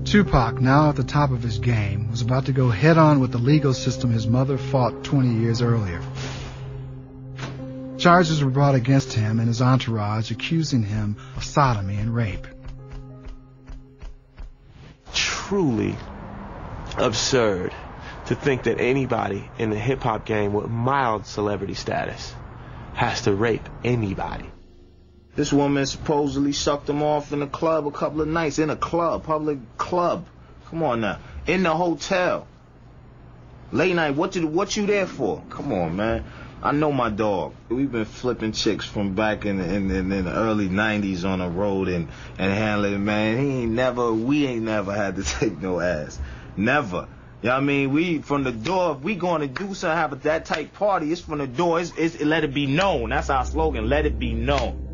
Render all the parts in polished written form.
Tupac, now at the top of his game, was about to go head-on with the legal system his mother fought 20 years earlier. Charges were brought against him and his entourage, accusing him of sodomy and rape. Truly absurd to think that anybody in the hip-hop game with mild celebrity status has to rape anybody. This woman supposedly sucked him off in a club a couple of nights. In a club, public club. Come on now. In the hotel. Late night, what you there for? Come on, man. I know my dog. We've been flipping chicks from back in the early 90s on the road and handling, man. We ain't never had to take no ass. Never. You know what I mean? We, from the door, if we going to do something, have that type party, it's from the door. It's let it be known. That's our slogan, let it be known.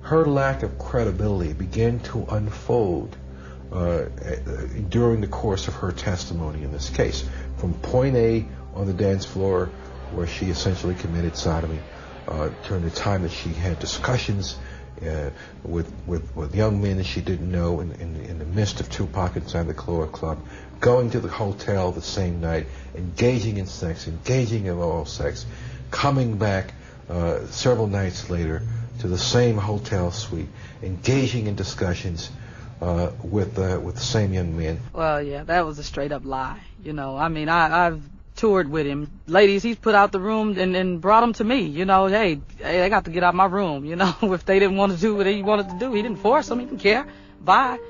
Her lack of credibility began to unfold during the course of her testimony in this case. From point A on the dance floor, where she essentially committed sodomy, during the time that she had discussions with young men that she didn't know in the midst of Tupac inside the Cloa Club, going to the hotel the same night, engaging in sex, engaging in oral sex, coming back several nights later to the same hotel suite, engaging in discussions with the same young men. Well, yeah, that was a straight up lie. You know, I mean, I've toured with him. Ladies, he's put out the room and brought them to me. You know, hey, they got to get out my room. You know, if they didn't want to do what he wanted to do, he didn't force them. He didn't care. Bye.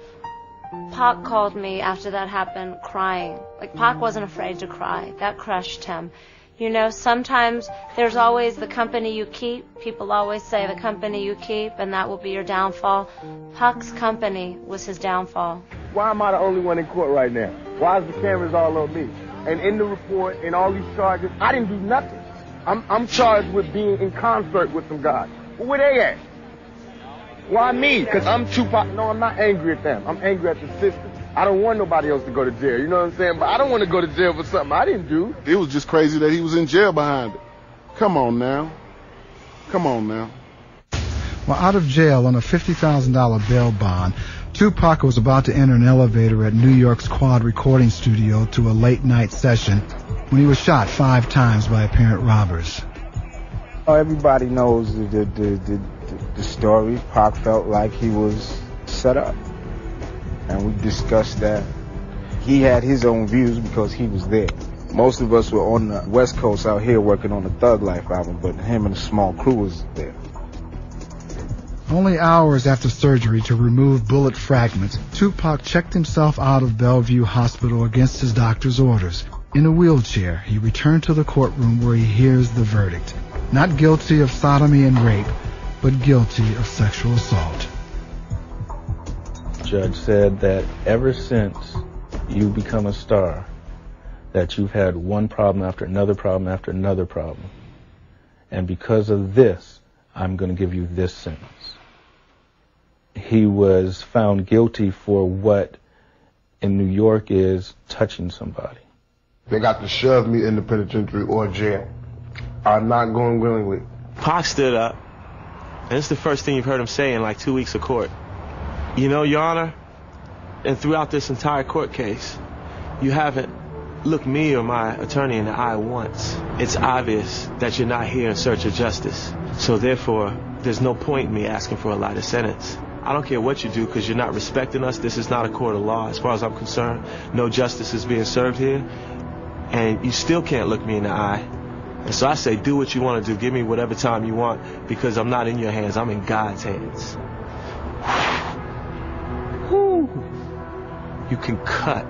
Pac called me after that happened crying. Like, Pac wasn't afraid to cry. That crushed him. You know, sometimes there's always the company you keep. People always say the company you keep, and that will be your downfall. Pac's company was his downfall. Why am I the only one in court right now? Why is the cameras all on me? And in the report, in all these charges, I didn't do nothing. I'm charged with being in concert with some guys. Well, where they at? Why me? Because I'm Tupac. No, I'm not angry at them. I'm angry at the system. I don't want nobody else to go to jail, you know what I'm saying? But I don't want to go to jail for something I didn't do. It was just crazy that he was in jail behind it. Come on now. Come on now. While out of jail on a $50,000 bail bond, Tupac was about to enter an elevator at New York's Quad recording studio to a late-night session when he was shot 5 times by apparent robbers. Everybody knows the story. Pac felt like he was set up. And we discussed that. He had his own views because he was there. Most of us were on the West Coast out here working on the Thug Life album, but him and a small crew was there. Only hours after surgery to remove bullet fragments, Tupac checked himself out of Bellevue Hospital against his doctor's orders. In a wheelchair, he returned to the courtroom where he hears the verdict. Not guilty of sodomy and rape, but guilty of sexual assault. Judge said that ever since you become a star, that you've had one problem after another problem after another problem. And because of this, I'm going to give you this sentence. He was found guilty for what in New York is touching somebody. They got to shove me in the penitentiary or jail. I'm not going willingly. Pac stood up, and it's the first thing you've heard him say in like 2 weeks of court. You know, Your Honor, and throughout this entire court case, you haven't looked me or my attorney in the eye once. It's obvious that you're not here in search of justice. So therefore, there's no point in me asking for a lighter sentence. I don't care what you do because you're not respecting us. This is not a court of law as far as I'm concerned. No justice is being served here. And you still can't look me in the eye. And so I say, do what you want to do. Give me whatever time you want because I'm not in your hands. I'm in God's hands. Whew. You can cut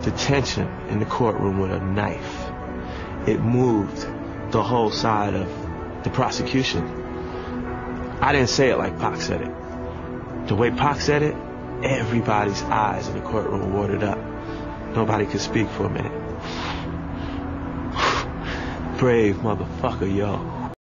the tension in the courtroom with a knife. It moved the whole side of the prosecution. I didn't say it like Pac said it. The way Pac said it, everybody's eyes in the courtroom watered up. Nobody could speak for a minute. Brave motherfucker, yo.